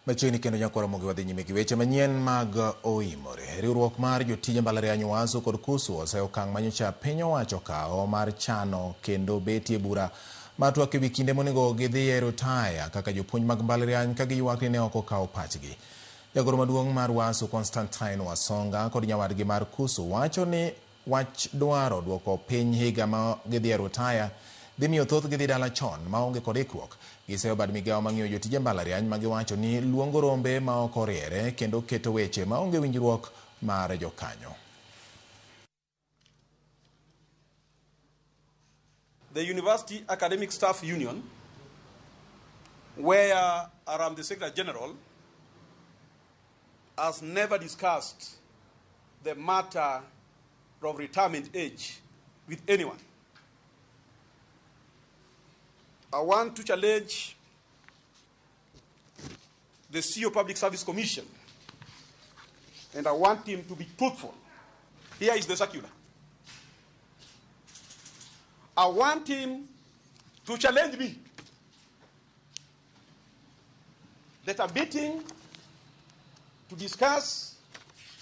Machiegni kendo nyako Ramogi wadhi nyime gi weche manyien mag oimore. Riwruok mar jotije mbalariany waso kod kusu oseo okang' manyocha piny owacho kao mar chano kendo betie bura mar twak ewi kinde monego gidhi e rutaya kaka jopuonj mag mbalariany ka giywak ni ne ok okawo pachgi. Jagoro maduong' mar waso Constantine Wasonga kod nyawadgi mar kusu wacho ni wach dwaro duoko piny higa ma gidhi e rutaya dhi miyo thoth gidhi dala chon maonge kod ikruok. Giseyo bad migawo mang'iyo jotije mbalariany ma giwacho ni luongo rombe ma ok oriere kendo keto weche maonge winjruok mar jokanyo. The University Academic Staff Union, where I am the Secretary General, has never discussed the matter of retirement age with anyone. I want to challenge the CEO Public Service Commission, and I want him to be truthful. Here is the circular. I want him to challenge me that a meeting to discuss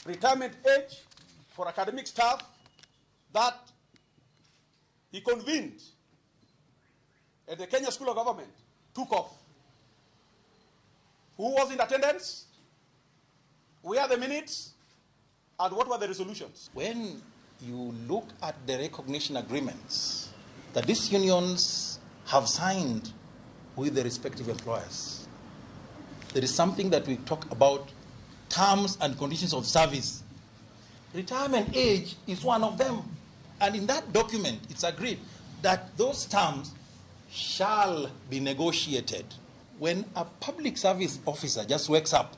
retirement age for academic staff that he convened at the Kenya School of Government took off. Who was in attendance? Where are the minutes? And what were the resolutions? When you look at the recognition agreements that these unions have signed with the respective employers, there is something that we talk about terms and conditions of service. Retirement age is one of them. And in that document, it's agreed that those terms shall be negotiated. When a public service officer just wakes up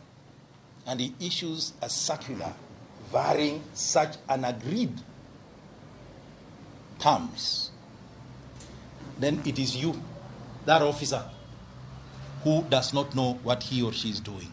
and he issues a circular varying such an agreed terms, then it is you, that officer, who does not know what he or she is doing.